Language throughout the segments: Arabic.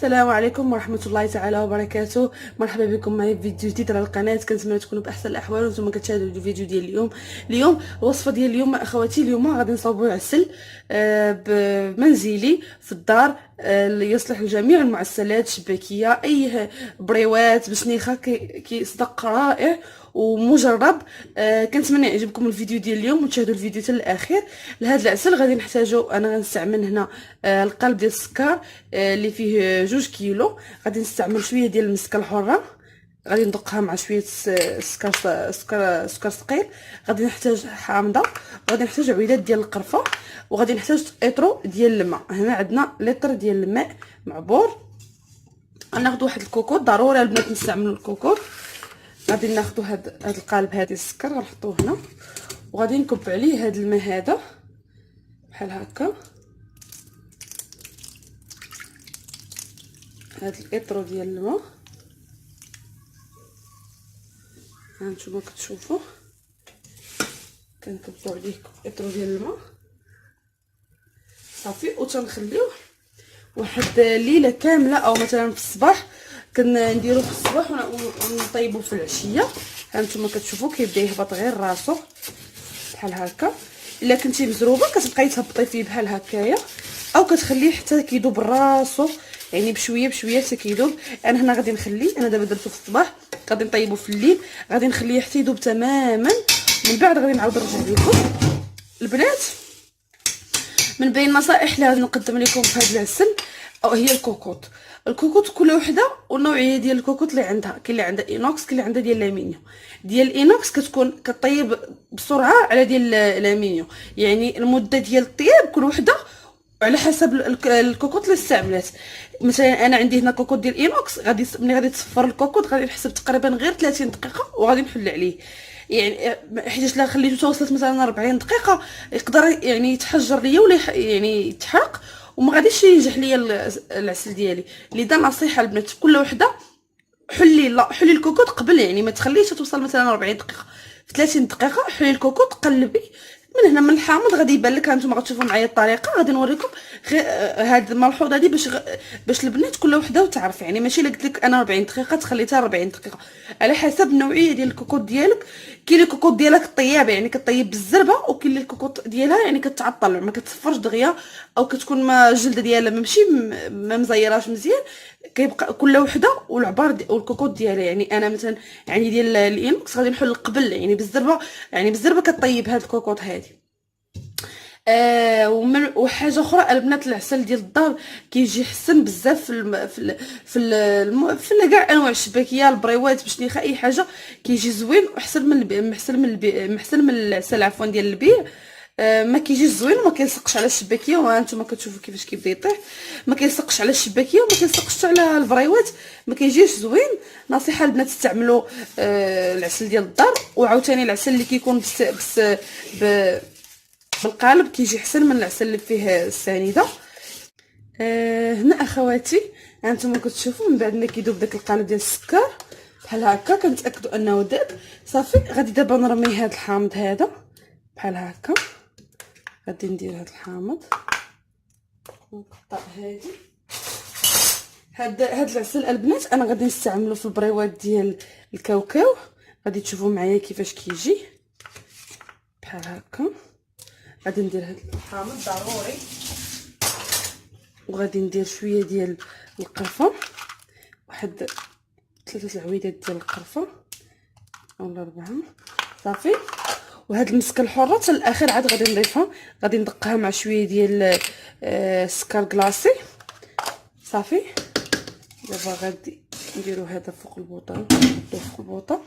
السلام عليكم ورحمه الله تعالى وبركاته. مرحبا بكم معي في فيديو جديد على القناه. كنتمنى تكونوا باحسن الاحوال وانتم كتشاهدوا الفيديو ديال اليوم الوصفه ديال اليوم اخواتي. اليوم غادي نصاوبوا عسل منزلي في الدار، يصلح لجميع المعسلات الشباكيه، اي بريوات بشنيخه كيصدق رائع ومجرب. كنتمنى يعجبكم الفيديو ديال اليوم وتشاهدوا الفيديو حتى الاخير. لهذا العسل غادي نحتاجو، انا غنستعمل هنا القالب ديال السكر اللي فيه 2 كيلو. غادي نستعمل شويه ديال المسكه الحره، غادي ندقها مع شويه سكر ثقيل. غادي نحتاج حامضه، وغادي نحتاج عويدات ديال القرفه، وغادي نحتاج اطرو ديال الماء. هنا عندنا لتر ديال الماء معبور. غناخذ واحد الكوكوط، ضروري البنات نستعملوا الكوكوط. غادي ناخذ هاد القالب هذا السكر غنحطوه هنا، وغادي نكب عليه هاد الماء هذا بحال هكا. هاد الاطرو ديال الماء هانتوما كتشوفوا كنكبوا عليه اطرو ديال الماء صافي. وتنخليوه واحد ليله كامله، او مثلا في الصباح كنديروه في الصباح ونطيبوه في العشيه. هانتوما كتشوفوا كيبدا يهبط غير راسو بحال هكا. الا كنتي مزروبه كتبقاي تهبطي فيه بحال هكايا، او كتخليه حتى كيذوب راسو، يعني بشويه بشويه حتى كيذوب. انا هنا غادي نخليه، انا دابا درتو في الصباح، غادي نطيبو في الليل، غادي نخليه حتى يذوب تماما. من بعد غادي نعاود نرجع لكم البنات. من بين النصائح اللي غادي نقدم لكم في هذا العسل او هي الكوكوط كل وحده والنوعيه ديال الكوكوط اللي عندها. كاين اللي عندها اينوكس، كاين اللي عندها ديال الالومنيوم. ديال الاينوكس كتكون كطيب بسرعه على ديال الالومنيوم، يعني المده ديال الطياب كل وحده على حسب الكوكوط اللي استعملات. مثلا انا عندي هنا كوكوط ديال الاينوكس، ملي غادي تصفر الكوكوط غادي نحسب تقريبا غير 30 دقيقه وغادي نحل عليه. يعني حيت لا خليته توصلت مثلا 40 دقيقه يقدر يعني يتحجر ليا ولا يعني يتحرق، وما غاديش ينجح ليا العسل ديالي. لذا نصيحه البنات، كل وحده حلي الكوكوط قبل، يعني ما تخليش توصل مثلا 40 دقيقه. في 30 دقيقه حلي الكوكوط، قلبي من هنا من الحامض غادي يبان لك. هانتوما غتشوفوا معايا الطريقه، غادي نوريكم غير هاد الملحوظه هادي باش البنات كل وحده وتعرف. يعني ماشي الا قلت لك انا 40 دقيقه تخليتها 40 دقيقه، على حسب النوعيه ديال الكوكوط ديالك. كاين الكوكوط ديالك طياب يعني كطيب بالزربه، وكاين الكوكوط ديالها يعني كتعطل ما كتصفرش دغيا، او كتكون ما الجلده ديالها ماشي ما مزيراش مزيان. كيبقى كل وحده والعبار والكوكوط ديالها. يعني انا مثلا يعني ديال الاينوكس غادي نحل قبل، يعني بالزربه، يعني بالزربه كطيب هاد الكوكوط هادي. وحاجه اخرى البنات، العسل ديال الدار كيجي حسن بزاف في كاع انواع الشباكيه، البريوات بشنيخه اي حاجه كيجي زوين وحسن من العسل عفوا ديال البيع. ما كيجيش زوين وما كيلصقش على الشباكيه. وهانتوما كتشوفوا كيفاش كيبدا يطيح، ما كيلصقش على الشباكيه وما كيلصقش على البريوات، ما كيجيش زوين. نصيحه البنات استعملوا العسل ديال الدار. وعاوتاني العسل اللي كيكون بالقالب كيجي احسن من العسل اللي فيه السنيده. هنا اخواتي هانتوما كتشوفوا من بعد ما كيذوب داك القالب ديال السكر بحال هكا، كنتاكدوا انه ذاب صافي. غادي دابا نرمي هذا الحامض هذا بحال هكا. غادي ندير هذا الحامض ونقطع هاد العسل البنات. انا غادي نستعملو في البريوات ديال الكاوكاو. غادي تشوفوا معايا كيفاش كيجي بحال هكا. غادي ندير هاد الحامض ضروري، وغادي ندير شويه ديال القرفه، واحد 3 العويدات ديال القرفه اولا 4 صافي. وهاد المسكه الحره حتى الاخر عاد غادي نضيفها، غادي ندقها مع شويه ديال السكر كلاصي صافي. دابا غادي نديرو هذا فوق البوطه، نحطوه فوق البوطه.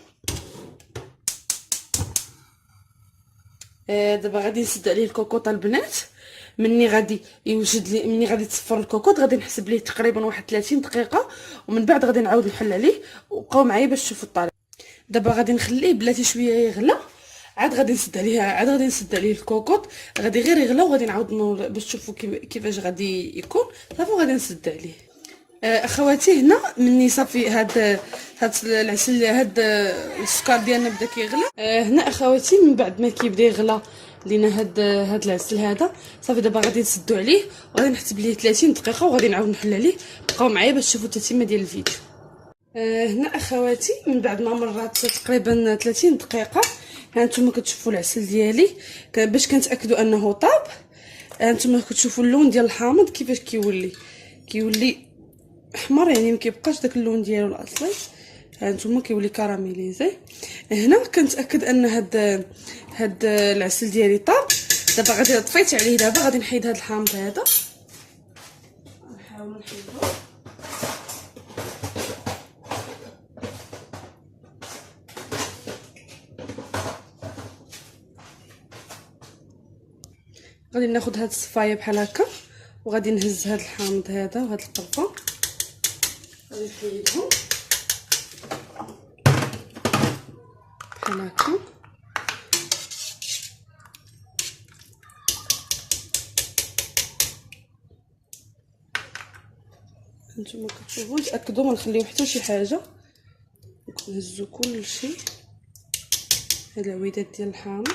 دابا غادي نسد عليه الكوكوط البنات. مني غادي يوجد لي، مني غادي تصفر الكوكوط غادي نحسب ليه تقريبا واحد 30 دقيقه، ومن بعد غادي نعاود نحل عليه. وبقاو معايا باش تشوفوا الطريقه. دابا غادي نخليه بلاتي شويه يغلى، عاد غادي نسد عليه الكوكوط. غادي غير يغلى وغادي نعاود باش تشوفوا كيفاش غادي يكون صافي. وغادي نسد عليه. اخواتي هنا مني صافي هاد العسل، هاد السكر ديالنا بدا كيغلى. هنا اخواتي من بعد ما كيبدا يغلى لينا هاد العسل هذا صافي. دابا غادي نسدو عليه وغادي نحسب ليه 30 دقيقه وغادي نعاود نحل عليه. بقاو معايا باش تشوفوا التتمه ديال الفيديو. هنا اخواتي من بعد ما مرات تقريبا 30 دقيقه، ها نتوما كتشوفوا العسل ديالي باش كنتاكدوا انه طاب. نتوما كتشوفوا اللون ديال الحامض كيفاش كيولي احمر، يعني ما كيبقاش داك اللون ديالو الاصلي. ها نتوما كيولي كراميليزي. هنا كنتاكد ان هاد العسل ديالي طاب. دابا غادي طفيت عليه، دابا غادي نحيد هاد الحامض هذا، نحاول نحيدو. غادي ناخذ هاد الصفايه بحال هكا وغادي نهز هاد الحامض هذا وهاد القرفه، غادي نحيدهم بحال هكا. نتوما كتشوفوا تاكدوا ما نخليو حتى شي حاجه، نهزو كلشي. هاد العويدات ديال الحامض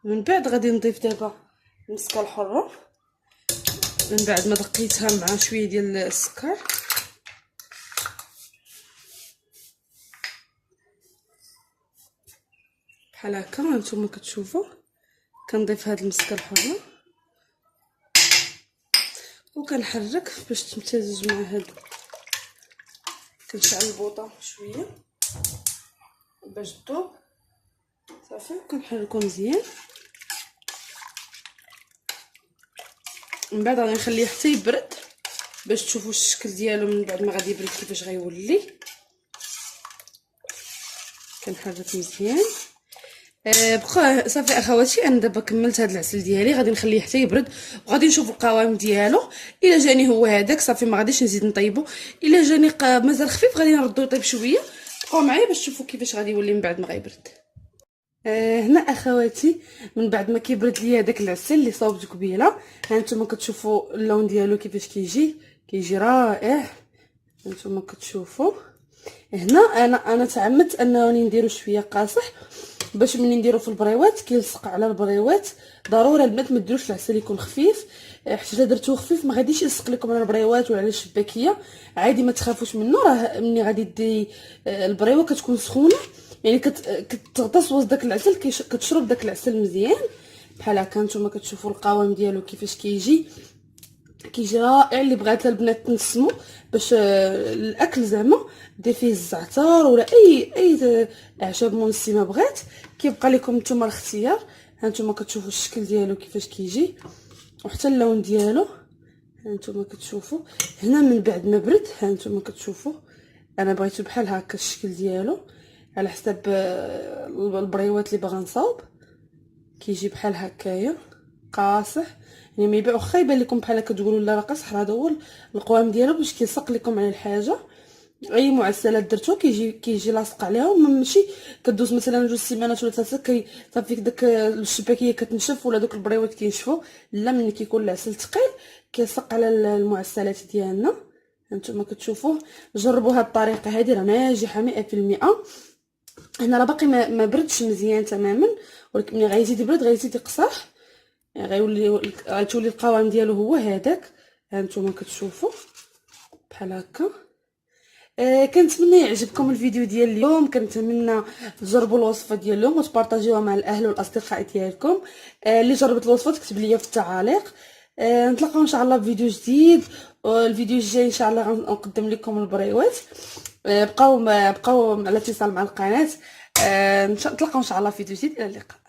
من بعد غادي نضيف دابا المسكه الحره من بعد ما دقيتها مع شويه ديال السكر. بحال هكا هانتوما كتشوفوا كنضيف هاد المسكه الحره وكنحرك باش تمتزج مع هاد. كنشعل البوطه شويه باش تذوب صافي، كنحركو مزيان. من بعد غادي نخليه حتى يبرد باش تشوفوا الشكل ديالو. من بعد ما غادي يبرد كيفاش غيولي. كنحرك مزيان. بقى صافي اخواتي. انا دابا كملت هاد العسل ديالي، غادي نخليه حتى يبرد وغادي نشوف القوام ديالو. الا جاني هو هذاك صافي ما غاديش نزيد نطيبو. الا جاني مازال خفيف غادي نردو يطيب شويه. بقاو معايا باش تشوفوا كيفاش غادي يولي من بعد ما غيبرد. هنا اخواتي من بعد ما كيبرد ليا داك العسل اللي صاوبت قبيله، ها نتوما كتشوفوا اللون ديالو كيفاش كيجي رائع. نتوما كتشوفوا هنا انا تعمدت انني نديرو شويه قاصح باش ملي نديرو في البريوات كيلصق على البريوات. ضروري البنات ما ديروش العسل يكون خفيف، حيت الا درتوه خفيف ما غاديش يلصق لكم على البريوات ولا على الشباكيه. عادي ما تخافوش منه، راه ملي غادي دي البريوه كتكون سخونه، يعني كتغطس وسط داك العسل، كتشرب داك العسل مزيان بحال هكا. نتوما كتشوفوا القوام ديالو كيفاش كيجي رائع. اللي بغات البنات تنسمو باش الاكل زعما دير فيه الزعتر ولا اي اعشاب منسمه بغات، كيبقى لكم نتوما الاختيار. ها نتوما كتشوفوا الشكل ديالو كيفاش كيجي وحتى اللون ديالو. ها نتوما كتشوفوا هنا من بعد ما برد. ها نتوما كتشوفوا انا بغيتو بحال هكا الشكل ديالو على حساب البريوات اللي باغا نصاوب. كيجي بحال هكايا قاصح، يعني ما يبيع واخا يبان لكم بحال هكا تقولوا لا راه قاصح، راه هذا هو القوام ديالو باش كيلصق لكم على الحاجه. اي معسلات درتو كيجي لاصق عليهم، ماشي كدوز مثلا 2 سيمانات ولا 3 صافي داك الشباكيه كتنشف ولا دوك البريوات كينشفوا. لا ملي كيكون العسل ثقيل كيلصق على المعسلات ديالنا. هانتوما كتشوفوا جربوا هاد الطريقه هذه راه ناجحه 100%. هنا راه باقي ما بردش مزيان تماما، ولكن ملي غيزيد يبرد غيزيد يقصح، يعني غتولي القوام ديالو هو هذاك. هانتوما كتشوفوا بحال هكا. كنتمنى يعجبكم الفيديو ديال اليوم، كنتمنى تجربوا الوصفه ديال اليوم وتبارطاجيوها مع الاهل والاصدقاء ديالكم. اللي جربت الوصفه تكتب لي في التعاليق. نتلاقاو ان شاء الله في فيديو جديد. الفيديو الجاي ان شاء الله غنقدم لكم البريوات. بقاو على اتصال مع القناه. نتلاقاو ان شاء الله في فيديو جديد. الى اللقاء.